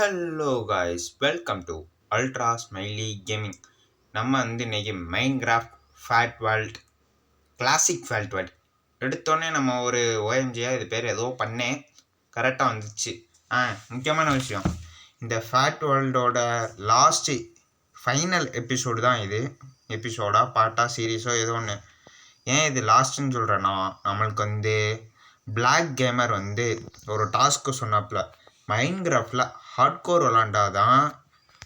Hello guys, welcome to Ultra Smiley Gaming. நம்ம இன்னைக்கு Minecraft fat world classic fat world எடுத்தோடனே நம்ம ஒரு ஓஎம்ஜியாக இது பேர் ஏதோ பண்ணேன், கரெக்டாக வந்துச்சு. முக்கியமான விஷயம், இந்த ஃபேட் வேர்ல்டோட லாஸ்ட்டு ஃபைனல் எபிசோடு தான் இது. எபிசோடா பாட்டா சீரீஸோ ஏதோ ஒன்று. ஏன் இது லாஸ்ட்டுன்னு சொல்கிறேன்னா, நம்மளுக்கு பிளாக் கேமர் ஒரு டாஸ்க்கு சொன்னாப்புல, மைன்கிராஃப்டில் ஹார்ட்கோர் விளாண்டாதான்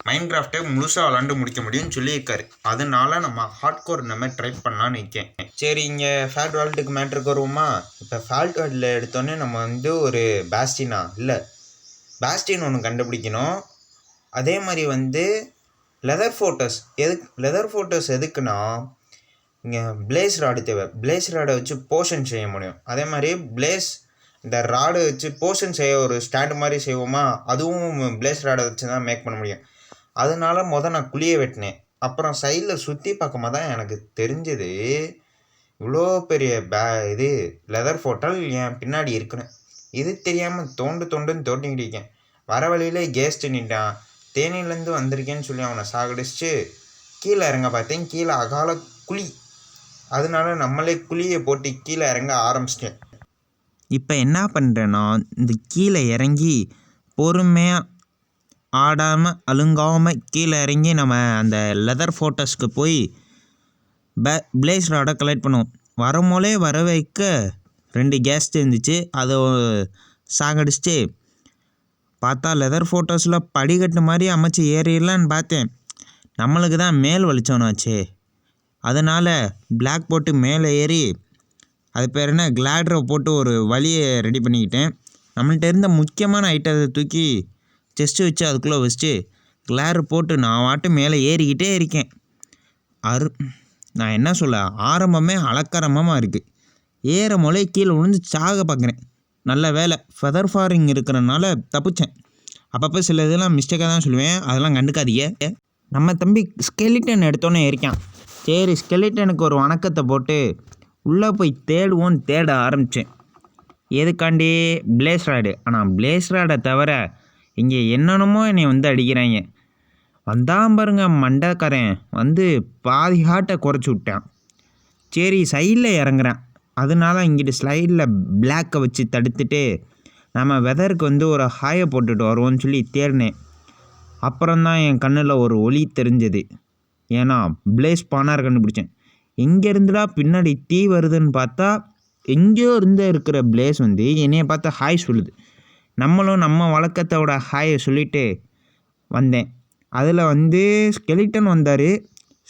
மைன்கிராஃப்டே முழுசாக விளாண்டு முடிக்க முடியும்னு சொல்லியிருக்காரு. அதனால நம்ம ஹார்ட்கோர் இந்த மாதிரி ட்ரை பண்ணலான்னு இருக்கேன். சரி, இங்கே ஃபேட் வேர்ல்டுக்கு மேட்ருக்கு வருவோமா? இப்போ ஃபேட் வேர்ல்டில் எடுத்தோன்னே நம்ம ஒரு பேஸ்டின் ஒன்று கண்டுபிடிக்கணும். அதே மாதிரி லெதர் ஃபோட்டோஸ் எதுக்குன்னா, இங்கே பிளேஸ் ராடு தேவை. பிளேஸ் ராடை வச்சு போர்ஷன் செய்ய முடியும். அதே மாதிரி இந்த ராடை வச்சு போர்ஷன் செய்ய ஒரு ஸ்டாண்டு மாதிரி செய்வோமா, அதுவும் பிளேஸ் ராடை வச்சு தான் மேக் பண்ண முடியும். அதனால நான் குழியை வெட்டினேன். அப்புறம் சைடில் சுற்றி பார்க்கும்போது தான் எனக்கு தெரிஞ்சது, இவ்வளோ பெரிய இது லெதர் ஃபோட்டல் என் பின்னாடி இருக்குன்னு. இது தெரியாமல் தோண்டுன்னு தோண்டிக்கிட்டு இருக்கேன். வர வழியிலே கேஸ்ட் நின்ட்டான். தேனியிலேருந்து வந்திருக்கேன்னு சொல்லி அவனை சாகடிச்சு கீழே இறங்க பார்த்தேன். கீழே அகால குழி. அதனால நம்மளே குழியை போட்டு கீழே இறங்க ஆரம்பிச்சிட்டேன். இப்போ என்ன பண்ணுறேன்னா, இந்த கீழே இறங்கி பொறுமையாக ஆடாமல் அழுங்காமல் கீழே இறங்கி நம்ம அந்த லெதர் ஃபோட்டோஸ்க்கு போய் பிளேஸ் ராடை கலெக்ட் பண்ணுவோம். வர வைக்க 2 கேஸ்ட் இருந்துச்சு. அதை சாகடிச்சிட்டு பார்த்தா லெதர் ஃபோட்டோஸில் படிக்கட்டு மாதிரி அமைச்சு ஏறிடலான்னு பார்த்தேன். நம்மளுக்கு தான் மேல் வெளிச்சோன்னாச்சே. அதனால் பிளாக் போட்டு மேலே ஏறி அது பேர் என்ன கிளாடரை போட்டு ஒரு வழியை ரெடி பண்ணிக்கிட்டேன். நம்மள்ட்ட இருந்த முக்கியமான ஐட்டத்தை தூக்கி செஸ்ட்டு வச்சு அதுக்குள்ளே வச்சுட்டு கிளாடர் போட்டு நான் மேலே ஏறிக்கிட்டே இருக்கேன். நான் என்ன சொல்ல, ஆரம்பமே அலக்கரமாக இருக்குது. ஏறமோலே கீழே விழுந்து சாக பார்க்குறேன். நல்ல வேலை ஃபெதர் ஃபாரிங் இருக்கிறனால தப்பிச்சேன். அப்பப்போ சில இதெல்லாம் மிஸ்டேக்காக தான் சொல்லுவேன், அதெல்லாம் கண்டுக்காதீங்க. நம்ம தம்பி ஸ்கெலிட்டன் எடுத்தோன்னே இருக்கான். சரி, ஸ்கெலிட்டனுக்கு ஒரு வணக்கத்தை போட்டு உள்ளே போய் தேட ஆரம்பித்தேன். எதுக்காண்டி? Blaze rod. ஆனால் பிளேஸ் ராடை தவிர இங்கே என்னென்னமோ என்னை அடிக்கிறாங்க. வந்தான் பாருங்க மண்டைக்காரன், பாதி ஹார்ட்டை குறைச்சி விட்டான். சரி, சைடில் இறங்குறேன். அதனால இங்கிட்டு ஸ்லைடில் பிளாக்கை வச்சு தடுத்துட்டு நம்ம வெதருக்கு ஒரு ஹாயை போட்டுட்டு வருவோன்னு சொல்லி தேடினேன். அப்புறம்தான் என் கண்ணில் ஒரு ஒளி தெரிஞ்சது. ஏன்னா பிளேஸ் பானார் கண்டுபிடிச்சேன். எங்கேருந்துடா பின்னாடி தீ வருதுன்னு பார்த்தா, எங்கேயோ இருக்கிற பிளேஸ் என்னையை பார்த்தா ஹாய் சொல்லுது. நம்மளும் நம்ம வழக்கத்தோட ஹாயை சொல்லிட்டு வந்தேன். அதில் ஸ்கெலிட்டன் வந்தார்.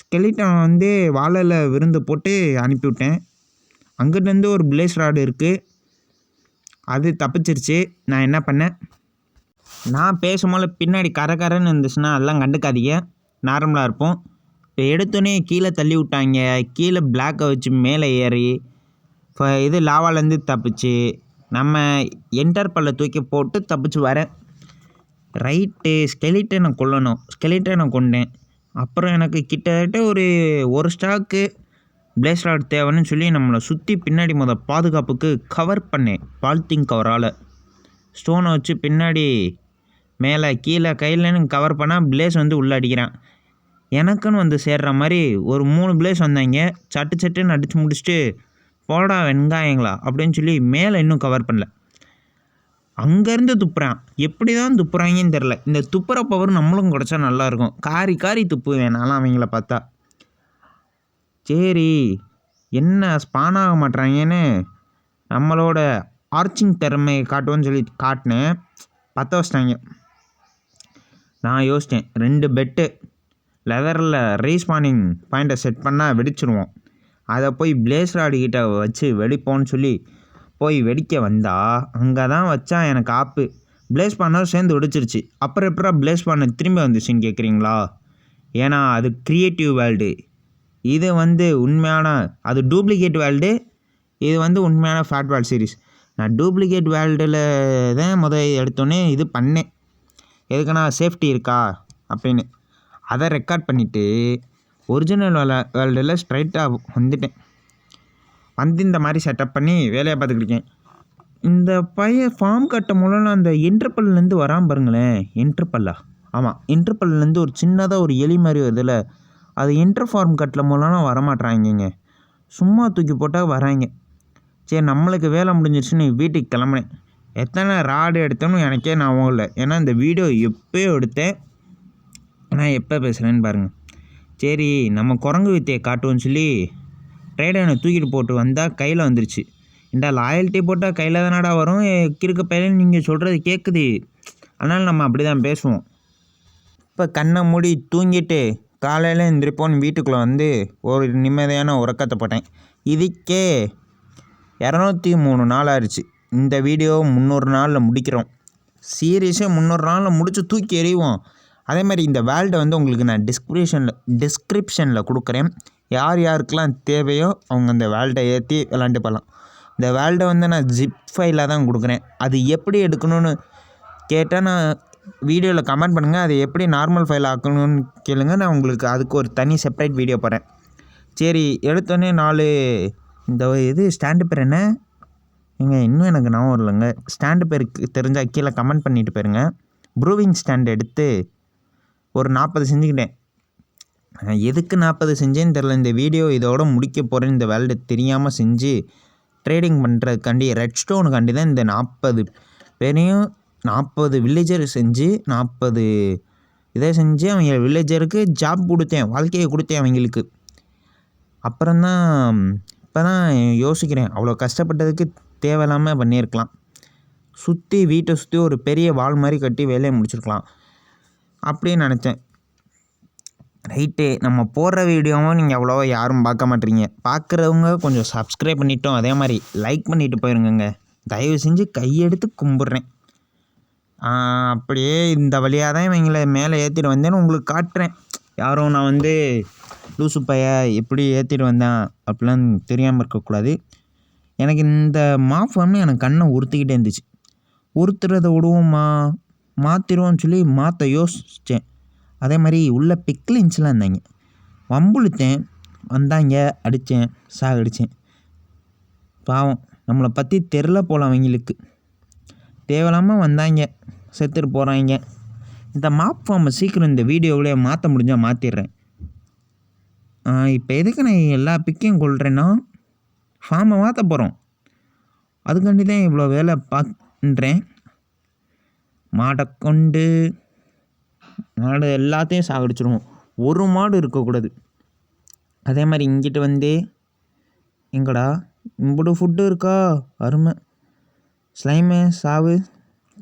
ஸ்கெலிட்டன் வாழையில் விருந்து போட்டு அனுப்பிவிட்டேன். அங்கிட்டேருந்து ஒரு பிளேஸ் ராடு இருக்குது, அது தப்பிச்சிருச்சு. நான் என்ன பண்ணேன், நான் பேசும்போது பின்னாடி கரன்னு இருந்துச்சுன்னா அதெல்லாம் கண்டுக்காதீங்க, நார்மலாக இருப்போம். இப்போ எடுத்தோன்னே கீழே தள்ளி விட்டாங்க. கீழே பிளாக்கை வச்சு மேலே ஏறி இது லாவாலேருந்து தப்பிச்சு நம்ம என்டர் பல்ல தூக்கி போட்டு தப்பிச்சு வரேன். ரைட்டு, ஸ்கெலிட்டனை கொல்லணும். ஸ்கெலிட்டனை கொண்டேன். அப்புறம் எனக்கு கிட்டத்தட்ட ஒரு ஸ்டாக்கு பிளேஸ் ராட் தேவைன்னு சொல்லி நம்மளை சுற்றி பின்னாடி பாதுகாப்புக்கு கவர் பண்ணேன். பாலித்தீன் கவரால் ஸ்டோனை வச்சு பின்னாடி மேலே கீழே கையிலன்னு கவர் பண்ணால் பிளேஸ் உள்ளே அடிக்கிறான். எனக்குன்னு சேர்ற மாதிரி ஒரு 3 பிளேஸ் வந்தாங்க. சட்டுன்னு அடித்து முடிச்சுட்டு போடா வெங்காயங்களா அப்படின்னு சொல்லி மேலே இன்னும் கவர் பண்ணல. அங்கேருந்து துப்புறான். எப்படி தான் துப்புறாங்கன்னு தெரில. இந்த துப்புற பவர் நம்மளும் கிடச்சா நல்லாயிருக்கும். காரி துப்புவேன் நான்லாம் அவங்கள பார்த்தா. சரி, என்ன ஸ்பான் ஆக மாட்றாங்கன்னு நம்மளோட ஆர்ச்சிங் திறமையை காட்டுவோன்னு சொல்லி காட்டினேன். பற்ற வச்சிட்டாங்க. நான் யோசித்தேன், 2 பெட்டு லெதரில் ரீஸ்பானிங் பாயிண்ட்டை செட் பண்ணால் வெடிச்சிருவோம். அதை போய் பிளேஸ் ராடுகிட்ட வச்சு வெடிப்போன்னு சொல்லி போய் வெடிக்க வந்தால் அங்கே தான் வச்சா எனக்கு ஆப்பு. பிளேஸ் பண்ணால் சேர்ந்து வெடிச்சிருச்சு. அப்புறம் எப்படா பிளேஸ் பண்ண திரும்பி வந்துச்சுன்னு கேட்குறீங்களா? ஏன்னா அது க்ரியேட்டிவ் வேர்ல்டு. இது உண்மையான, அது டூப்ளிகேட் வேர்ல்டு. இது உண்மையான ஃபேட் வேர்ல்டு சீரீஸ். நான் டூப்ளிகேட் வேர்ல்டில் தான் எடுத்தோன்னே இது பண்ணேன். எதுக்குன்னா சேஃப்டி இருக்கா அப்படின்னு. அதை ரெக்கார்ட் பண்ணிவிட்டு ஒரிஜினல் வேர்ல்டில் ஸ்ட்ரைட்டாக வந்துட்டேன். இந்த மாதிரி செட்டப் பண்ணி வேலையை பார்த்துக்கிட்டு இருக்கேன். இந்த பையன் ஃபார்ம் கட்ட முதல்ல அந்த இன்டர்பல்லேருந்து வரான் பாருங்களேன். இன்டர்பல்லா? ஆமாம், இன்டர்பல்லேருந்து ஒரு சின்னதாக ஒரு எலி மாதிரி வருதுல்ல, அது இன்டர் ஃபார்ம் கட்டில் மூலம்லாம் வரமாட்றாங்கங்க. சும்மா தூக்கி போட்டால் வராங்க. சரி, நம்மளுக்கு வேலை முடிஞ்சிருச்சுன்னு வீட்டுக்கு கிளம்புனேன். எத்தனை ராடு எடுத்தோன்னு எனக்கே ஞாபகம் இல்லை. ஏன்னா இந்த வீடியோ எப்போயோ எடுத்தேன். நான் எப்போ பேசுகிறேன்னு பாருங்கள். சரி, நம்ம குரங்கு வித்தையை காட்டுவோன்னு சொல்லி ட்ரேடனை தூக்கிட்டு போட்டு வந்தால் கையில் வந்துருச்சு. இந்த லாயல்ட்டி போட்டால் கையில் தானடா வரும், கிறுக்க பையன் நீங்கள் சொல்கிறது கேட்குது. அதனால் நம்ம அப்படி தான் பேசுவோம். இப்போ கண்ணை மூடி தூங்கிட்டு காலையில் எந்திரிப்போன்னு வீட்டுக்குள்ளே வந்து ஒரு நிம்மதியான உறக்கத்தை போட்டேன். இதுக்கே 203 நாள் ஆயிடுச்சு. இந்த வீடியோ 300 நாளில் முடிக்கிறோம். சீரியஸே 300 நாளில் முடித்து தூக்கி எறிவோம். அதே மாதிரி இந்த வேல்டை வந்து உங்களுக்கு நான் டிஸ்கிரிப்ஷனில் கொடுக்குறேன். யார் யாருக்கெல்லாம் தேவையோ அவங்க அந்த வேல்டை ஏற்றி விளாண்டு போகலாம். இந்த வேல்டை வந்து நான் ஜிப் ஃபைலாக தான் கொடுக்குறேன். அது எப்படி எடுக்கணும்னு கேட்டால் நான் வீடியோவில் கமெண்ட் பண்ணுங்கள். அது எப்படி நார்மல் ஃபைல் ஆக்கணும்னு கேளுங்க. நான் உங்களுக்கு அதுக்கு ஒரு தனி செப்பரேட் வீடியோ போகிறேன். சரி, எடுத்தோடனே 4 இந்த ஸ்டாண்டு பேர் என்ன இன்னும் எனக்கு ஞாபகம் வரலைங்க. ஸ்டாண்டு பேருக்கு தெரிஞ்சால் கீழே கமெண்ட் பண்ணிட்டு போயிருங்க. ப்ரூவிங் ஸ்டாண்டு எடுத்து ஒரு 40 செஞ்சுக்கிட்டேன். எதுக்கு 40 செஞ்சேன்னு தெரில. இந்த வீடியோ இதோட முடிக்க போகிறேன். இந்த வேல்டு தெரியாமல் செஞ்சு ட்ரேடிங் பண்ணுறதுக்காண்டி ரெட் ஸ்டோனுக்காண்டி தான் இந்த 40 பேரையும் 40 வில்லேஜர் செஞ்சு 40 இதை செஞ்சு அவங்க வில்லேஜருக்கு ஜாப் கொடுத்தேன், வாழ்க்கையை கொடுத்தேன் அவங்களுக்கு. அப்புறம்தான் இப்போ தான் யோசிக்கிறேன், அவ்வளோ கஷ்டப்பட்டதுக்கு தேவையில்லாமல் பண்ணியிருக்கலாம். வீட்டை சுற்றி ஒரு பெரிய வால் மாதிரி கட்டி வேலையை முடிச்சிருக்கலாம் அப்படின்னு நினச்சேன். ரைட்டு, நம்ம போடுற வீடியோவும் நீங்கள் அவ்வளோவா யாரும் பார்க்க மாட்டீங்க. பார்க்குறவங்க கொஞ்சம் சப்ஸ்கிரைப் பண்ணிட்டோம், அதே மாதிரி லைக் பண்ணிவிட்டு போயிருங்க. தயவு செஞ்சு கையெடுத்து கும்பிட்றேன். அப்படியே இந்த வழியாக தான் இவங்களை மேலே ஏற்றிட்டு வந்தேன்னு உங்களுக்கு காட்டுறேன். யாரும் நான் வந்து லூசு பைய எப்படி ஏற்றிட்டு வந்தேன் அப்படிலாம் தெரியாமல் இருக்கக்கூடாது. எனக்கு இந்த மாஃபார்மே எனக்கு கண்ணை உறுத்திக்கிட்டே இருந்துச்சு. உறுத்துறதை விடுவோமா மாற்றிடுவோன்னு சொல்லி மாற்ற யோசித்தேன். அதே மாதிரி உள்ள பிக்லின்ஸ்லாம் இருந்தாங்க, வம்புழுத்தேன், வந்தாங்க, அடித்தேன், சாகடித்தேன். பாவம், நம்மளை பற்றி தெரில போல அவங்களுக்கு. தேவையில்லாமல் வந்தாங்க, செத்துட்டு போகிறாங்க. இந்த மாப் ஃபார்மை சீக்கிரம் இந்த வீடியோவிலே மாற்ற முடிஞ்சால் மாற்றிடுறேன். இப்போ எதுக்கு நான் எல்லா பிக்கையும் கொள்கிறேன்னா ஃபார்மை மாற்ற போகிறோம். அதுக்காண்டி தான் இவ்வளோ வேலை பண்ணுறேன். மாடை கொண்டு மாடு எல்லாத்தையும் சாகடிச்சிடுவோம். ஒரு மாடு இருக்கக்கூடாது. அதே மாதிரி இங்கிட்டு வந்து எங்கடா இம்புடு ஃபுட்டு இருக்கா, அருமை. ஸ்லைமு சாவு.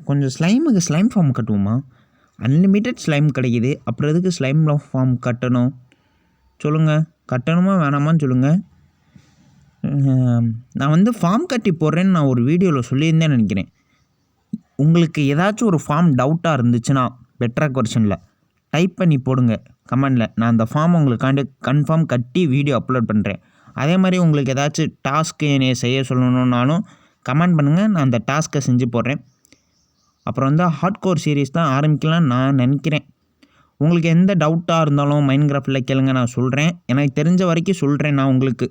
கொஞ்சம் ஸ்லைமுக்கு ஸ்லைம் ஃபார்ம் கட்டுவோமா? அன்லிமிட்டெட் ஸ்லைம் கிடைக்கிது, அப்புறம் எதுக்கு ஸ்லைம் ஃபார்ம் கட்டணும் சொல்லுங்கள்? கட்டணுமா வேணாமான்னு சொல்லுங்கள். நான் வந்து ஃபார்ம் கட்டி போடுறேன்னு நான் ஒரு வீடியோவில் சொல்லியிருந்தேன்னு நினைக்கிறேன். உங்களுக்கு ஏதாச்சும் ஒரு ஃபார்ம் டவுட்டாக இருந்துச்சுன்னா பெட்ராக் வெர்ஷனில் டைப் பண்ணி போடுங்க கமெண்டில். நான் அந்த ஃபார்ம் உங்களுக்காண்டி கன்ஃபார்ம் கட்டி வீடியோ அப்லோட் பண்ணுறேன். அதே மாதிரி உங்களுக்கு ஏதாச்சும் டாஸ்க்கு என்னை செய்ய சொல்லணுன்னாலும் கமெண்ட் பண்ணுங்கள், நான் அந்த டாஸ்க்கை செஞ்சு போடுறேன். அப்புறம் வந்து ஹார்ட்கோர் சீரீஸ் தான் ஆரம்பிக்கலாம்னு நான் நினைக்கிறேன். உங்களுக்கு எந்த டவுட்டாக இருந்தாலும் மைன்கிராஃப்டில் கேளுங்க, நான் சொல்கிறேன். எனக்கு தெரிஞ்ச வரைக்கும் சொல்கிறேன் நான் உங்களுக்கு.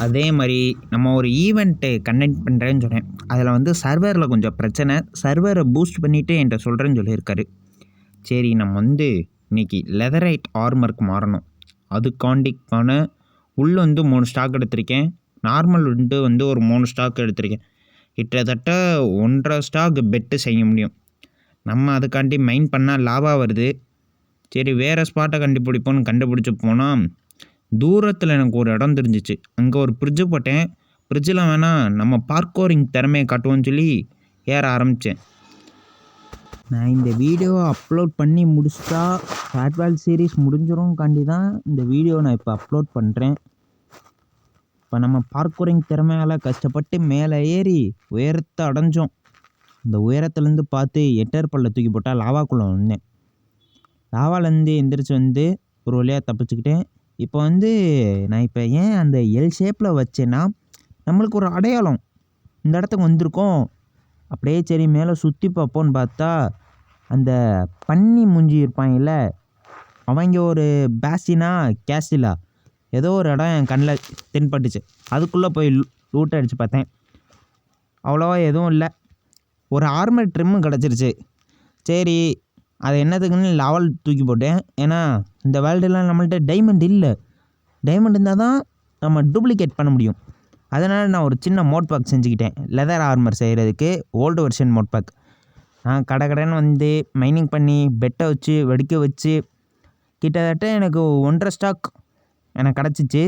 அதே மாதிரி நம்ம ஒரு ஈவெண்ட்டு கண்டக்ட் பண்ணுறேன்னு சொன்னேன். அதில் வந்து சர்வரில் கொஞ்சம் பிரச்சனை. சர்வரை பூஸ்ட் பண்ணிவிட்டு என்கிட்ட சொல்கிறேன்னு சொல்லியிருக்காரு. சரி, நம்ம வந்து இன்றைக்கி லெதரைட் ஆர்மருக்கு மாறணும். அதுக்காண்டிக்கான உள்ளே வந்து 3 ஸ்டாக் எடுத்திருக்கேன். நார்மல் வந்து ஒரு 3 ஸ்டாக் எடுத்திருக்கேன். கிட்டத்தட்ட 1.5 ஸ்டாக் பெட்டு செய்ய முடியும். நம்ம அதுக்காண்டி மைன் பண்ணால் லாபா வருது. சரி, வேறு ஸ்பாட்டை கண்டுபிடிப்போன்னு கண்டுபிடிச்சி போனால் தூரத்தில் எனக்கு ஒரு இடம் தெரிஞ்சிச்சு. அங்கே ஒரு ஃப்ரிட்ஜு போட்டேன். ஃப்ரிட்ஜில் வேணால் நம்ம பார்க்கோரிங் திறமையை காட்டுவோன்னு சொல்லி ஏற ஆரம்பித்தேன். நான் இந்த வீடியோவை அப்லோட் பண்ணி முடிச்சிட்டா ஃபேட்வால் சீரீஸ் முடிஞ்சிரும்காண்டி தான் இந்த வீடியோவை நான் இப்போ அப்லோட் பண்ணுறேன். இப்போ நம்ம பார்க்கோரிங் திறமையால் கஷ்டப்பட்டு மேலே ஏறி உயரத்தை அடைஞ்சோம். இந்த உயரத்துலேருந்து பார்த்து எட்டர் பல்ல தூக்கி போட்டால் லாவாக்குள்ளே வந்தேன். லாவாலேருந்து எந்திரிச்சு வந்து ஒரு வழியாக தப்பிச்சுக்கிட்டேன். இப்போ வந்து நான் இப்போ ஏன் அந்த எல் ஷேப்பில் வச்சேன்னா நம்மளுக்கு ஒரு அடையாளம். இந்த இடத்துக்கு வந்திருக்கோம். அப்படியே சரி மேலே சுற்றி பார்ப்போன்னு பார்த்தா அந்த பன்னி மூஞ்சி இருப்பாங்கல்ல, அவங்க ஒரு பேசினா கேசிலா ஏதோ ஒரு இடம் என் கண்ணில் தென்பட்டுச்சு. அதுக்குள்ளே போய் லூட்டை அடித்து பார்த்தேன். அவ்வளோவா எதுவும் இல்லை. ஒரு ஆர்மர் ட்ரிம்மு கிடச்சிருச்சு. சரி அது என்னத்துக்குன்னு லெவல் தூக்கி போட்டேன். ஏன்னா இந்த வேர்ல்டுலாம் நம்மள்ட்ட டைமண்ட் இல்லை. டைமண்ட் இருந்தால் தான் நம்ம டூப்ளிகேட் பண்ண முடியும். அதனால் நான் ஒரு சின்ன மோட் பேக் செஞ்சுக்கிட்டேன் லெதர் ஆர்மர் செய்கிறதுக்கு. Old version mod pack. நான் கடைன்னு வந்து மைனிங் பண்ணி பெட்டை வச்சு வெடிக்க வச்சு கிட்டத்தட்ட எனக்கு 1.5 ஸ்டாக் எனக்கு கிடச்சிச்சு.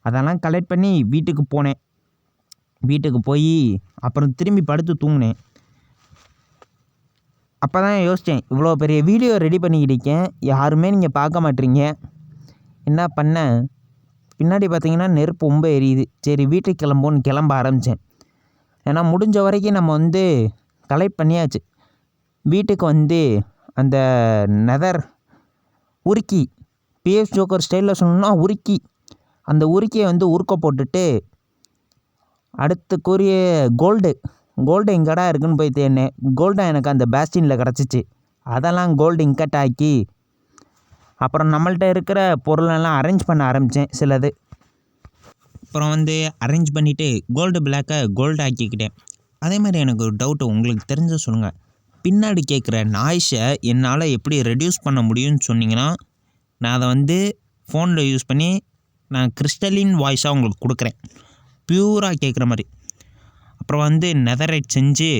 அதெல்லாம் கலெக்ட் பண்ணி வீட்டுக்கு போனேன். வீட்டுக்கு போய் அப்புறம் திரும்பி படுத்து தூங்கினேன். அப்போ தான் யோசித்தேன், இவ்வளோ பெரிய வீடியோ ரெடி பண்ணிக்கிட்டு இருக்கேன், யாருமே நீங்கள் பார்க்க மாட்டீங்க. என்ன பண்ணேன், பின்னாடி பார்த்தீங்கன்னா நெருப்பு ரொம்ப எரியுது. சரி வீட்டுக்கு கிளம்போன்னு கிளம்ப ஆரம்பித்தேன். ஏன்னா முடிஞ்ச வரைக்கும் நம்ம வந்து கலெக்ட் பண்ணியாச்சு. வீட்டுக்கு வந்து அந்த நெதர் உருக்கி, பிஎஸ் ஜோக்கர் ஸ்டைலில் சொல்லணும்னா உருக்கி, அந்த உருக்கியை வந்து உருக்க போட்டுட்டு அடுத்துக்குரிய கோல்டு எங்கடா இருக்குன்னு போய் தேடினேன். கோல்டை எனக்கு அந்த பேஸ்டினில் கிடச்சிச்சு. அதெல்லாம் கோல்டு இன்கட் ஆக்கி அப்புறம் நம்மள்ட்ட இருக்கிற பொருளெல்லாம் அரேஞ்ச் பண்ண ஆரம்பித்தேன் சிலது. அப்புறம் வந்து அரேஞ்ச் பண்ணிவிட்டு கோல்டு பிளாக்கை கோல்டு ஆக்கிக்கிட்டேன். அதே மாதிரி எனக்கு ஒரு டவுட்டு, உங்களுக்கு தெரிஞ்ச சொல்லுங்கள். பின்னாடி கேட்குற நாய்ஸை என்னால் எப்படி ரெடியூஸ் பண்ண முடியும்னு சொன்னிங்கன்னா நான் அதை வந்து ஃபோனில் யூஸ் பண்ணி நான் கிறிஸ்டலின் வாய்ஸாக உங்களுக்கு கொடுக்குறேன், பியூராக கேட்குற மாதிரி. அப்புறம் வந்து நெதரைட் செஞ்சு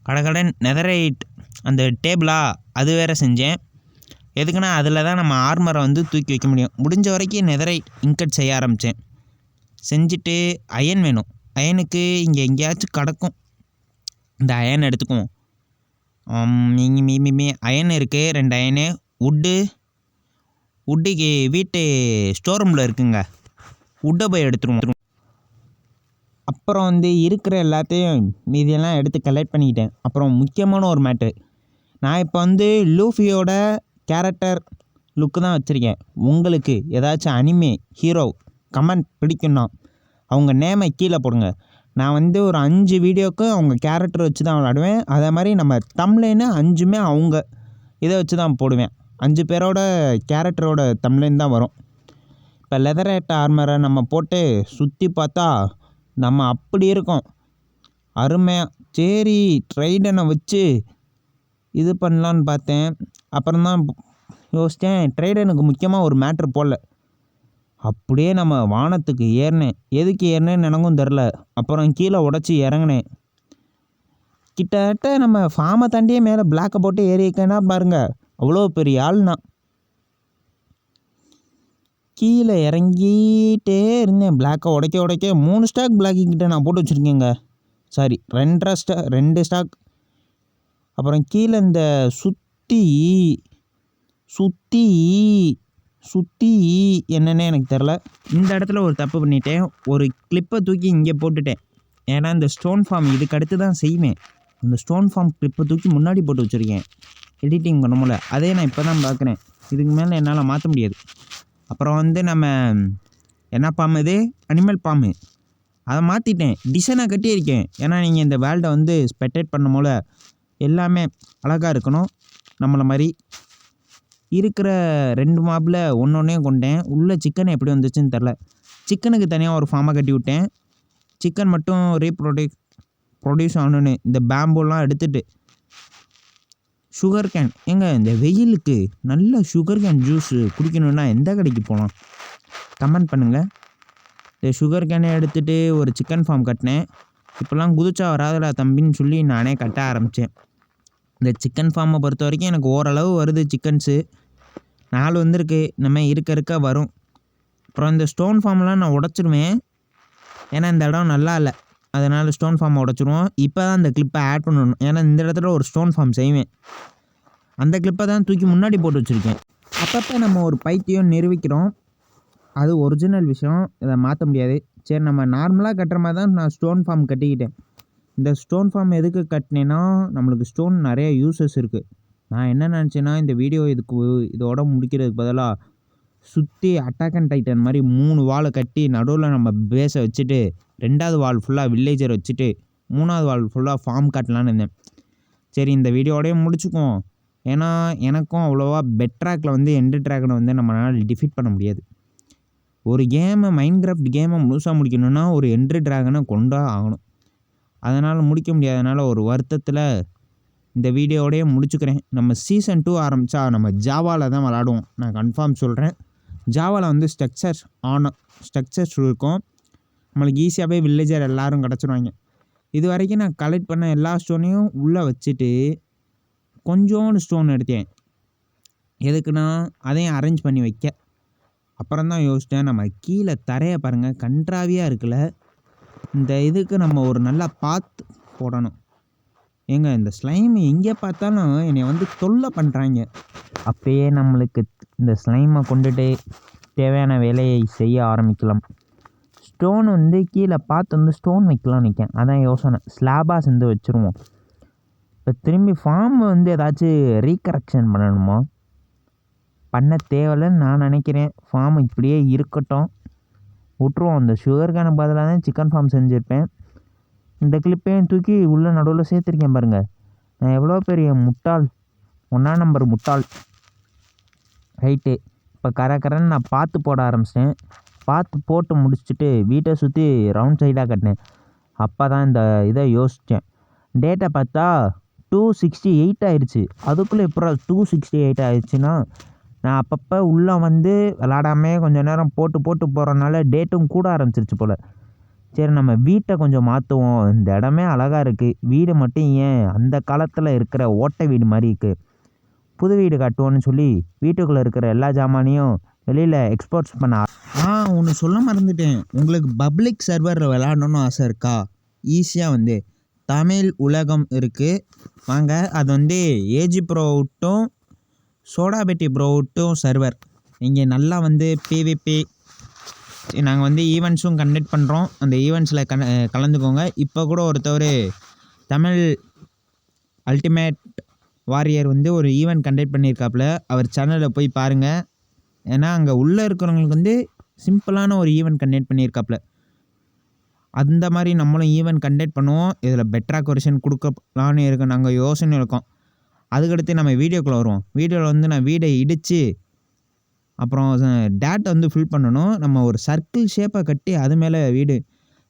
கடன் நெதரைட் அந்த டேபிளாக அது வேறு செஞ்சேன். எதுக்குன்னா அதில் தான் நம்ம ஆர்மரை வந்து தூக்கி வைக்க முடியும். முடிஞ்ச வரைக்கும் நெதரைட் இன்கட் செய்ய ஆரம்பித்தேன். செஞ்சுட்டு அயன் வேணும். அயனுக்கு இங்கே எங்கேயாச்சும் கிடக்கும், இந்த அயன் எடுத்துக்குவோம். அயன் இருக்குது 2 அயனு. உட்டுக்கு வீட்டு ஸ்டோர் ரூமில் இருக்குங்க. உட்டை போய் எடுத்துருவோம். அப்புறம் வந்து இருக்கிற எல்லாத்தையும் மீதியெல்லாம் எடுத்து கலெக்ட் பண்ணிக்கிட்டேன். அப்புறம் முக்கியமான ஒரு மேட்ரு, நான் இப்போ வந்து லூஃபியோட கேரக்டர் லுக்கு தான் வச்சுருக்கேன். உங்களுக்கு ஏதாச்சும் அனிமே ஹீரோ கமெண்ட் பிடிக்கும்னா அவங்க நேமை கீழே போடுங்க. நான் வந்து ஒரு 5 வீடியோவுக்கு அவங்க கேரக்டர் வச்சு தான் விளாடுவேன். அதே மாதிரி நம்ம தம்ப்லைன்னு 5மே அவங்க இதை வச்சு தான் போடுவேன். 5 பேரோட கேரக்டரோட தம்ப்லைன் தான் வரும். இப்போ லெதரேட் ஆர்மரை நம்ம போட்டு சுற்றி பார்த்தா நம்ம அப்படி இருக்கோம் அருமையாக. சரி ட்ரைடனை வச்சு இது பண்ணலான்னு பார்த்தேன். அப்புறம் தான் யோசித்தேன், ட்ரைடனுக்கு முக்கியமாக ஒரு மேட்ரு போடல. அப்படியே நம்ம வானத்துக்கு ஏறினேன். எதுக்கு ஏறினேன்னு எனக்கும் தெரில. அப்புறம் கீழே உடச்சி இறங்கினேன். கிட்டத்தட்ட நம்ம ஃபார்மை தாண்டியே மேலே பிளாக்கை போட்டு ஏறிக்கன்னா பாருங்கள், அவ்வளோ பெரிய ஆள்னா. கீழே இறங்கிட்டே இருந்தேன். பிளாக்கை உடைக்க 3 ஸ்டாக் பிளாக்கிங்கிட்ட நான் போட்டு வச்சுருக்கேங்க. Sorry 2 stack. அப்புறம் கீழே இந்த சுற்றி என்னன்னே எனக்கு தெரில. இந்த இடத்துல ஒரு தப்பு பண்ணிட்டேன். ஒரு கிளிப்பை தூக்கி இங்கே போட்டுட்டேன். ஏன்னா இந்த ஸ்டோன் ஃபார்ம் இதுக்கு அடுத்து தான் செய்வேன். அந்த ஸ்டோன் ஃபார்ம் கிளிப்பை தூக்கி முன்னாடி போட்டு வச்சுருக்கேன் எடிட்டிங் பண்ணமுல. அதே நான் இப்போ தான் பார்க்குறேன். இதுக்கு மேலே என்னால் மாற்ற முடியாது. அப்புறம் வந்து நம்ம என்ன பாம்பு, இது அனிமல் பாம்பு, அதை மாற்றிட்டேன். டிசைனாக கட்டியிருக்கேன். ஏன்னா நீங்கள் இந்த வேர்ல்டை வந்து ஸ்பெக்டேட் பண்ணும் போல் எல்லாமே அழகாக இருக்கணும். நம்மளை மாதிரி இருக்கிற 2 மாப்பில் ஒன்றொன்னையும் கொண்டேன். உள்ளே சிக்கன் எப்படி வந்துச்சுன்னு தெரில. சிக்கனுக்கு தனியாக ஒரு ஃபார்மை கட்டி விட்டேன். சிக்கன் மட்டும் ப்ரொடியூஸ் ஆகணுன்னு இந்த பேம்போலாம் எடுத்துகிட்டு. சுகர் கேன், இந்த வெயிலுக்கு நல்ல சுகர் கேன் ஜூஸ் குடிக்கணுன்னா எந்த கடைக்கு போகலாம் கமெண்ட் பண்ணுங்கள். இந்த சுகர் கேனை எடுத்துகிட்டு ஒரு சிக்கன் ஃபார்ம் கட்டினேன். இப்போல்லாம் குதிச்சா வராதடா தம்பின்னு சொல்லி நானே கட்ட ஆரம்பித்தேன். இந்த சிக்கன் ஃபார்மை பொறுத்த வரைக்கும் எனக்கு ஓரளவு வருது. சிக்கன்ஸு 4 வந்திருக்கு. நம்ம இருக்க வரும். அப்புறம் இந்த ஸ்டோன் ஃபார்ம்லாம் நான் உடச்சிடுவேன். ஏன்னா இந்த இடம் நல்லா இல்லை, அதனால் ஸ்டோன் ஃபார்மை உடச்சிடுவோம். இப்போ தான் இந்த கிளிப்பை ஆட் பண்ணணும். ஏன்னா இந்த இடத்துல ஒரு ஸ்டோன் ஃபார்ம் செய்வேன். அந்த கிளிப்பை தான் தூக்கி முன்னாடி போட்டு வச்சுருக்கேன். அப்பப்போ நம்ம ஒரு பைத்தியம் நிரூபிக்கிறோம். அது ஒரிஜினல் விஷயம், இதை மாற்ற முடியாது. சரி நம்ம நார்மலாக கட்டுற மாதிரி தான் நான் ஸ்டோன் ஃபார்ம் கட்டிக்கிட்டேன். இந்த ஸ்டோன் ஃபார்ம் எதுக்கு கட்டினேன்னா நம்மளுக்கு ஸ்டோன் நிறைய யூசஸ் இருக்குது. நான் என்ன நினச்சேன்னா இந்த வீடியோ இதோட முடிக்கிறதுக்கு பதிலாக சுற்றி அட்டாக் அண்ட் டைட்டன் மாதிரி 3 வாலை கட்டி நடுவில் நம்ம பேஸை வச்சுட்டு 2வது வால் ஃபுல்லாக வில்லேஜர் வச்சுட்டு 3வது வால் ஃபுல்லாக ஃபார்ம் காட்டலான்னு இருந்தேன். சரி இந்த வீடியோடய முடிச்சுக்குவோம். ஏன்னா எனக்கும் அவ்வளோவா பெட் ட்ராக்கில் வந்து எண்டு ட்ராக்கனை வந்து நம்மளால் டிஃபீட் பண்ண முடியாது. ஒரு மைன்கிராஃப்ட் கேமை முழுசாக முடிக்கணுன்னா ஒரு எண்டு ட்ராகனை கொண்டா ஆகணும். அதனால் முடிக்க முடியாதனால ஒரு வருத்தத்தில் இந்த வீடியோவோடயே முடிச்சுக்கிறேன். நம்ம சீசன் 2 ஆரம்பித்தா நம்ம ஜாவாவில் தான் விளாடுவோம். நான் கன்ஃபார்ம் சொல்கிறேன். ஜாவாவில் வந்து ஸ்ட்ரக்சர்ஸ் இருக்கும். நம்மளுக்கு ஈஸியாகவே வில்லேஜர் எல்லோரும் கிடச்சிருவாங்க. இது வரைக்கும் நான் கலெக்ட் பண்ண எல்லா ஸ்டோனையும் உள்ளே வச்சுட்டு கொஞ்சோண்டு ஸ்டோன் எடுத்தேன். எதுக்குன்னா அதையும் அரேஞ்ச் பண்ணி வைக்க. அப்புறம் தான் யோசித்தேன், நம்ம கீழே தரையை பாருங்கள் கன்றாவியாக இருக்குல்ல, இந்த இதுக்கு நம்ம ஒரு நல்லா பார்த்து போடணும். ஏங்க இந்த ஸ்லைம் எங்கே பார்த்தாலும் என்னை வந்து தொல்லை பண்ணுறாங்க. அப்பயே நம்மளுக்கு இந்த ஸ்லைமை கொண்டுட்டு தேவையான வேலையை செய்ய ஆரம்பிக்கலாம். ஸ்டோன் வந்து கீழே பார்த்து வந்து ஸ்டோன் வைக்கலாம்னு நினைக்கேன். அதான் யோசனை. ஸ்லாபாக செஞ்சு வச்சுருவோம். இப்போ திரும்பி ஃபார்ம் வந்து ஏதாச்சும் ரீகரெக்ஷன் பண்ணணுமா? பண்ண தேவையில்லைன்னு நான் நினைக்கிறேன். ஃபார்ம் இப்படியே இருக்கட்டும், விட்ருவோம். இந்த சுகருக்கான பதிலாக தான் சிக்கன் ஃபார்ம் செஞ்சுருப்பேன். இந்த கிளிப்பையும் தூக்கி உள்ள நடுவில் சேர்த்துருக்கேன் பாருங்கள். நான் எவ்வளோ பெரிய முட்டாள், 1ஆம் நம்பர் முட்டாள். ரைட்டு, இப்போ கரன்னு நான் பார்த்து போட ஆரம்பிச்சிட்டேன். பார்த்து போட்டு முடிச்சுட்டு வீட்டை சுற்றி ரவுண்ட் சைடாக கட்டினேன். அப்போ தான் இந்த இதை யோசித்தேன். டேட்டா பார்த்தா 268 ஆயிடுச்சு. அதுக்குள்ளே எப்போ 268 ஆயிடுச்சுன்னா, நான் அப்பப்போ உள்ளே வந்து விளாடாமே கொஞ்சம் நேரம் போட்டு போகிறனால டேட்டும் கூட ஆரம்பிச்சிருச்சு போல். சரி, நம்ம வீட்டை கொஞ்சம் மாற்றுவோம். இந்த இடமே அழகாக இருக்குது. வீடு மட்டும் ஏன் அந்த காலத்தில் இருக்கிற ஓட்டை வீடு மாதிரி இருக்குது. புது வீடு கட்டுவோன்னு சொல்லி வீட்டுக்குள்ளே இருக்கிற எல்லா ஜாமானையும் வெளியில் எக்ஸ்போர்ட்ஸ் பண்ண. ஒன்று சொல்ல மறந்துட்டேன். உங்களுக்கு பப்ளிக் சர்வரில் விளாடணுன்னு ஆசை இருக்கா? ஈஸியாக வந்து தமிழ் உலகம் இருக்குது. வாங்க, அது வந்து ஏஜி ப்ரோ விட்டும் சோடாபெட்டி ப்ரோ விட்டும் சர்வர். இங்கே நல்லா வந்து பிவிபி நாங்கள் வந்து ஈவெண்ட்ஸும் கண்டக்ட் பண்ணுறோம். அந்த ஈவெண்ட்ஸில் கலந்துக்கோங்க. இப்போ கூட ஒருத்தவர் தமிழ் அல்டிமேட் வாரியர் வந்து ஒரு ஈவெண்ட் கண்டக்ட் பண்ணியிருக்காப்புல. அவர் சேனலில் போய் பாருங்கள். ஏன்னா அங்கே உள்ளே இருக்கிறவங்களுக்கு வந்து சிம்பிளான ஒரு ஈவெண்ட் கண்டக்ட் பண்ணியிருக்காப்புல. அந்த மாதிரி நம்மளும் ஈவெண்ட் கண்டக்ட் பண்ணுவோம். இதில் பெட்டராக கொரிஷன் கொடுக்கலான்னு இருக்கு நாங்கள் யோசனை இருக்கோம். அதுக்கடுத்து நம்ம வீடியோக்குள்ளே வருவோம். வீடியோவில் வந்து நான் வீடை இடித்து அப்புறம் டேட்டை வந்து ஃபில் பண்ணணும். நம்ம ஒரு சர்க்கிள் ஷேப்பை கட்டி அது மேலே வீடு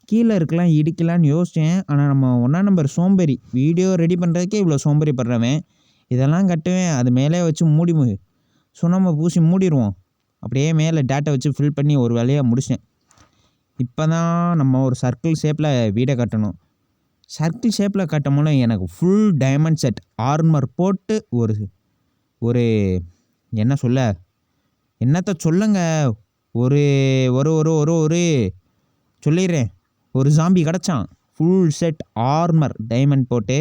கீழே இருக்கலாம் இடிக்கலான்னு யோசித்தேன். ஆனால் நம்ம 1ஆம் நம்பர் சோம்பேறி. வீடியோ ரெடி பண்ணுறதுக்கே இவ்வளோ சோம்பேறி படுறவன். இதெல்லாம் கட்டுவேன், அது மேலே வச்சு சுண்ணாம்பை பூசி மூடிடுவோம். அப்படியே மேலே டேட்டை வச்சு ஃபில் பண்ணி ஒரு வேலையாக முடிச்சிட்டேன். இப்போ தான் நம்ம ஒரு சர்க்கிள் ஷேப்பில் வீடை கட்டணும். சர்க்கிள் ஷேப்பில் கட்டும் மூலம் எனக்கு ஃபுல் டைமண்ட் செட் ஆர்மர் போட்டு ஒரு என்ன சொல்ல என்னத்த சொல்லுங்க, ஒரு ஒரு ஒரு ஒரு ஒரு சொல்லிடுறேன். ஒரு ஜாம்பி கிடச்சான் ஃபுல் செட் ஆர்மர் டைமண்ட் போட்டு.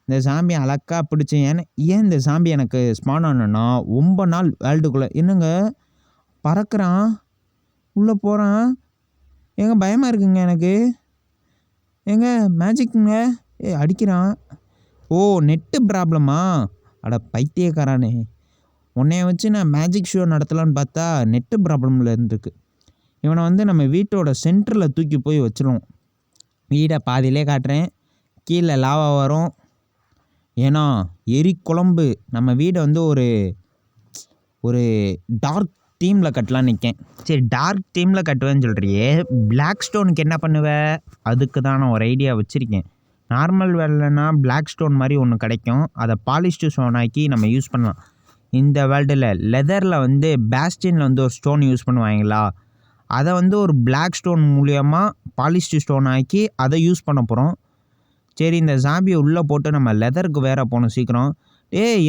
இந்த ஜாம்பி அழகாக பிடிச்சேன். ஏன் இந்த ஜாம்பி எனக்கு ஸ்பான் ஆனேன்னா 9 நாள் வேர்ல்டுக்குள்ளே என்னங்க பறக்கிறான், உள்ளே போகிறான். ஏங்க பயமாக இருக்குங்க எனக்கு. ஏங்க மேஜிக்குங்க, அடிக்கிறான். நெட்டு ப்ராப்ளமா? அட பைத்தியக்காரானே, உன்னைய வச்சு நான் மேஜிக் ஷோ நடத்தலான்னு பார்த்தா நெட்டு ப்ராப்ளமில் இருந்துருக்கு. இவனை வந்து நம்ம வீட்டோட சென்டரில் தூக்கி போய் வச்சிருவோம். வீடை பாதியிலே காட்டுறேன். கீழே லாவா வரும். ஏன்னா குழம்பு. நம்ம வீடை வந்து ஒரு டார்க் தீமில் கட்டலான்னு நிற்கேன். சரி, டார்க் தீமில் கட்டுவேன்னு சொல்கிறியே, பிளாக் ஸ்டோனுக்கு என்ன பண்ணுவேன்? அதுக்கு தான் நான் ஒரு ஐடியா வச்சுருக்கேன். நார்மல் வேலைன்னா பிளாக் ஸ்டோன் மாதிரி ஒன்று கிடைக்கும். அதை பாலிஷ்டு ஸ்டோன் ஆக்கி நம்ம யூஸ் பண்ணலாம். இந்த வேர்ல்டில் லெதரில் வந்து பேஸ்டினில் வந்து ஒரு ஸ்டோன் யூஸ் பண்ணுவாங்களா, அதை வந்து ஒரு பிளாக் ஸ்டோன் மூலியமாக பாலிஷ்டு ஸ்டோன் ஆக்கி அதை யூஸ் பண்ண போகிறோம். சரி, இந்த ஜாம்பியை உள்ளே போட்டு நம்ம லெதருக்கு வேறு போகணும் சீக்கிரம்.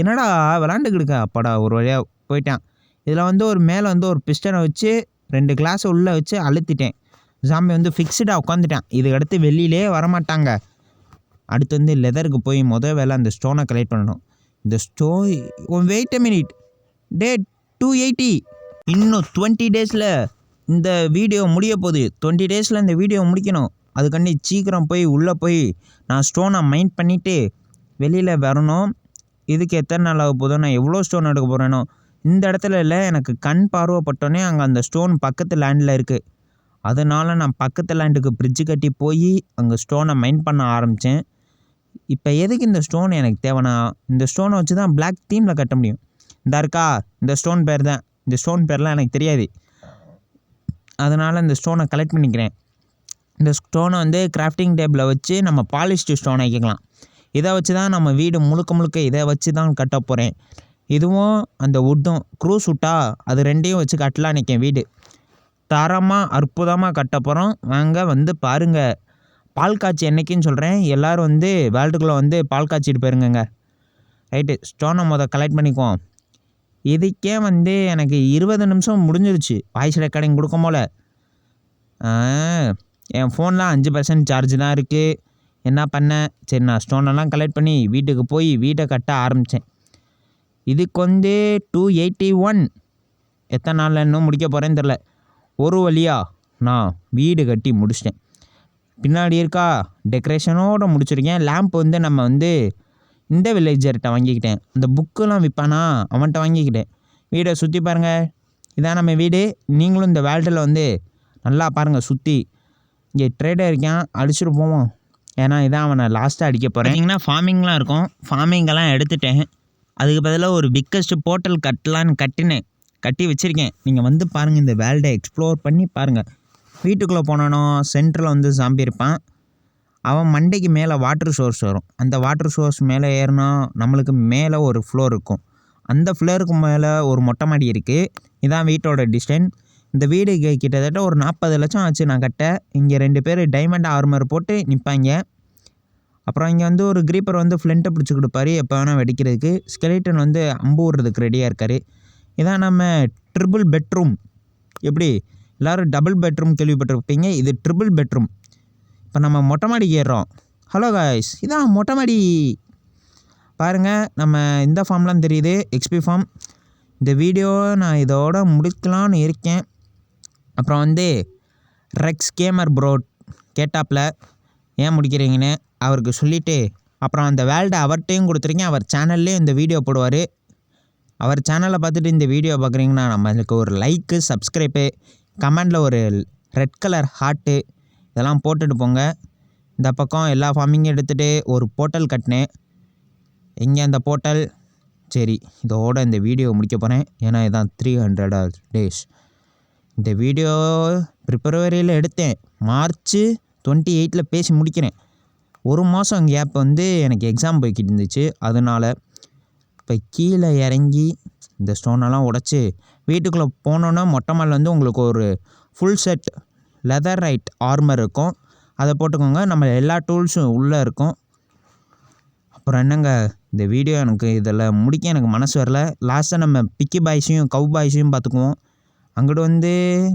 என்னடா விளாண்டுக்கிடுக்க? அப்பாடா ஒரு வழியாக போயிட்டான். இதில் வந்து ஒரு மேலே வந்து ஒரு பிஸ்டனை வச்சு 2 கிளாஸை உள்ளே வச்சு அழுத்திட்டேன். ஜாம்பி வந்து ஃபிக்ஸ்டாக உட்காந்துட்டான். இதுக்கடுத்து வெளியிலே வரமாட்டாங்க. அடுத்து வந்து லெதருக்கு போய் வேலை அந்த ஸ்டோனை கலெக்ட் பண்ணணும். இந்த வெயிட் அ மினிட், டேட் 280. இன்னும் 20 டேஸில் இந்த வீடியோ முடிய போகுது. 20 டேஸில் இந்த வீடியோ முடிக்கணும். அதுக்காண்டி சீக்கிரம் போய் உள்ளே போய் நான் ஸ்டோனை மைண்ட் பண்ணிவிட்டு வெளியில் வரணும். இதுக்கு எத்தனை நாள் ஆக போதும், நான் எவ்வளோ ஸ்டோன் எடுக்க போகிறேனோ. இந்த இடத்துல இல்லை, எனக்கு கண் பார்வைப்பட்டோன்னே அங்கே அந்த ஸ்டோன் பக்கத்து லேண்டில் இருக்குது. அதனால் நான் பக்கத்து லேண்டுக்கு பிரிட்ஜு கட்டி போய் அங்கே ஸ்டோனை மைண்ட் பண்ண ஆரம்பித்தேன். இப்போ எதுக்கு இந்த ஸ்டோன் எனக்கு தேவைன்னா, இந்த ஸ்டோனை வச்சு தான் பிளாக் தீமில் கட்ட முடியும். இந்த இருக்கா, இந்த ஸ்டோன் பேர் தான். இந்த ஸ்டோன் பேர்லாம் எனக்கு தெரியாது. அதனால் இந்த ஸ்டோனை கலெக்ட் பண்ணிக்கிறேன். இந்த ஸ்டோனை வந்து கிராஃப்டிங் டேபிளில் வச்சு நம்ம பாலிஷ்டு ஸ்டோன் ஆக்கிக்கலாம். இதை வச்சு தான் நம்ம வீடு முழுக்க இதை வச்சு தான் கட்ட போகிறேன். இதுவும் அந்த வுட்டும் க்ரூஸ் வுட்டா அது ரெண்டையும் வச்சு கட்டலாம் நிற்கேன். வீடு தரமாக அற்புதமாக கட்ட போகிறோம். வாங்க வந்து பாருங்கள். பால் காய்ச்சி என்றைக்குன்னு சொல்கிறேன். எல்லோரும் வந்து வேர்ல்டுக்குள்ளே வந்து பால் காய்ச்சிட்டு போயிருங்க. ரைட்டு, ஸ்டோனை கலெக்ட் பண்ணிக்குவோம். இதுக்கே வந்து எனக்கு 20 நிமிஷம் முடிஞ்சிருச்சு வாய்ஸ் ரெக்கார்டிங் கொடுக்கும் போல். என் ஃபோனில் 5% சார்ஜ் தான் இருக்குது. என்ன பண்ணேன், சரி நான் ஸ்டோனெல்லாம் கலெக்ட் பண்ணி வீட்டுக்கு போய் வீட்டை கட்ட ஆரம்பித்தேன். இதுக்கு வந்து 281 எத்தனை நாளில் இன்னும் முடிக்க போகிறேன்னு தெரில. ஒரு வழியாக நான் வீடு கட்டி முடிச்சிட்டேன். பின்னாடி இருக்கா டெக்கரேஷனோடு முடிச்சிருக்கேன். லேம்ப் வந்து நம்ம வந்து இந்த வில்லேஜர்கிட்ட வாங்கிக்கிட்டேன். அந்த புக்கெலாம் விற்பானா அவன்கிட்ட வாங்கிக்கிட்டேன். வீடை சுற்றி பாருங்கள். இதான் நம்ம வீடு. நீங்களும் இந்த வேர்ல்டில் வந்து நல்லா பாருங்கள் சுற்றி. இங்கே ட்ரேடர் இருக்கான், அடிச்சுட்டு போவோம். ஏன்னா இதான் அவனை லாஸ்ட்டாக அடிக்க போகிறேன். பார்த்தீங்கன்னா ஃபார்மிங்லாம் இருக்கும். ஃபார்மிங்கெல்லாம் எடுத்துட்டேன். அதுக்கு பதிலாக ஒரு பிக்கஸ்ட்டு போர்ட்டல் கட்டி வச்சுருக்கேன். நீங்கள் வந்து பாருங்கள், இந்த வேர்ல்டை எக்ஸ்ப்ளோர் பண்ணி பாருங்கள். வீட்டுக்குள்ளே போனோன்னா சென்டரில் வந்து சாம்பி இருப்பான். அவன் மண்டைக்கு மேலே வாட்டர் சோர்ஸ் வரும். அந்த வாட்டர் சோர்ஸ் மேலே ஏறினா நம்மளுக்கு மேலே ஒரு ஃப்ளோர் இருக்கும். அந்த ஃப்ளோருக்கு மேலே ஒரு மொட்டை மாடி இருக்குது. இதான் வீட்டோட டிஸ்டன்ஸ். இந்த வீடு கிட்டத்தட்ட ஒரு 40 லட்சம் ஆச்சு நான் கட்ட. இங்கே 2 பேர் டைமண்ட் ஆர்மர் போட்டு நிற்பாங்க. அப்புறம் இங்கே வந்து ஒரு க்ரீப்பர் வந்து ஃப்ளண்ட்டை பிடிச்சி கொடுப்பாரு எப்போ வேணால் வெடிக்கிறதுக்கு. ஸ்கெலிட்டன் வந்து அம்பு விடுறதுக்கு ரெடியாக இருக்கார். இதான் நம்ம ட்ரிபிள் பெட்ரூம். எப்படி எல்லோரும் டபுள் பெட்ரூம் கேள்விப்பட்டிருப்பீங்க, இது ட்ரிபிள் பெட்ரூம். இப்போ நம்ம மொட்டை மாடிக்கு ஏறுறோம். ஹலோ காய்ஸ், இதான் மொட்டை மாடி பாருங்கள். நம்ம இந்த ஃபார்ம்லாம் தெரியுது, எக்ஸ்பி ஃபார்ம். இந்த வீடியோ நான் இதோட முடிக்கலான்னு இருக்கேன். அப்புறம் வந்து ரெக்ஸ் கேமர் ப்ரோ கேட்டாப்பில் ஏன் முடிக்கிறீங்கன்னு அவருக்கு சொல்லிவிட்டு, அப்புறம் அந்த வேல்டை அவர்கிட்டையும் கொடுத்துருக்கேன். அவர் சேனல்லேயும் இந்த வீடியோ போடுவார். அவர் சேனலை பார்த்துட்டு இந்த வீடியோ பார்க்குறீங்கன்னா நம்மளுக்கு ஒரு லைக்கு, சப்ஸ்கிரைப்பு, கமெண்டில் ஒரு ரெட் கலர் ஹார்ட்டு இதெல்லாம் போட்டுட்டு போங்க. இந்த பக்கம் எல்லா ஃபார்மிங்கும் எடுத்துகிட்டு ஒரு போர்ட்டல் கட்டினேன். எங்கே அந்த போர்ட்டல்? சரி, இதோட இந்த வீடியோ முடிக்க போகிறேன். ஏன்னா இதான் 300 days. இந்த வீடியோ பிப்ரவரியில் எடுத்தேன். மார்ச் 28 பேசி முடிக்கிறேன். ஒரு மாதம் கேப் வந்து எனக்கு எக்ஸாம் போய்கிட்டு இருந்துச்சு. அதனால் இப்போ கீழே இறங்கி இந்த ஸ்டோனெல்லாம் உடச்சி வீட்டுக்குள்ளே போனோன்னா மொட்டை மாடியில் வந்து உங்களுக்கு ஒரு full set leather right armour இருக்கும். அதை போட்டுக்கோங்க. நம்ம எல்லா டூல்ஸும் உள்ளே இருக்கும். அப்புறம் என்னங்க, இந்த வீடியோ எனக்கு இதில் முடிக்க எனக்கு மனசு வரல. லாஸ்ட்டாக நம்ம பிக்கி பாய்ஸையும் கவ் பாய்ஸையும் பார்த்துக்குவோம். அங்கிட்டு வந்து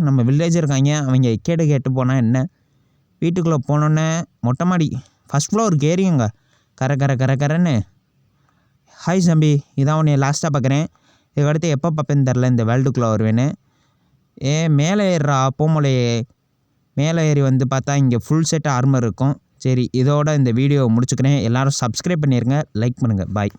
நம்ம வில்லேஜ் இருக்காங்க, அவங்க கேட்டு போனால் என்ன. வீட்டுக்குள்ளே போனோன்னே மொட்டை மாடி ஃபஸ்ட் ஃப்ளோருக்கு ஏறியுங்க. கரன்னு. ஹாய் தம்பி, இதான் உன்னை லாஸ்ட்டாக பார்க்குறேன். இதுக்கடுத்து எப்போ பார்ப்பேன்னு தெரில இந்த வேர்ல்டுக்குள்ளே வருவேன்னு. மேலே ஏறுறா போமோலையே. மேலே ஏறி வந்து பார்த்தா இங்கே ஃபுல் செட் ஆர்மர் இருக்கும். சரி, இதோட இந்த வீடியோவை முடிச்சுக்கிறேன். எல்லோரும் சப்ஸ்கிரைப் பண்ணிடுங்க, லைக் பண்ணுங்கள். பாய்.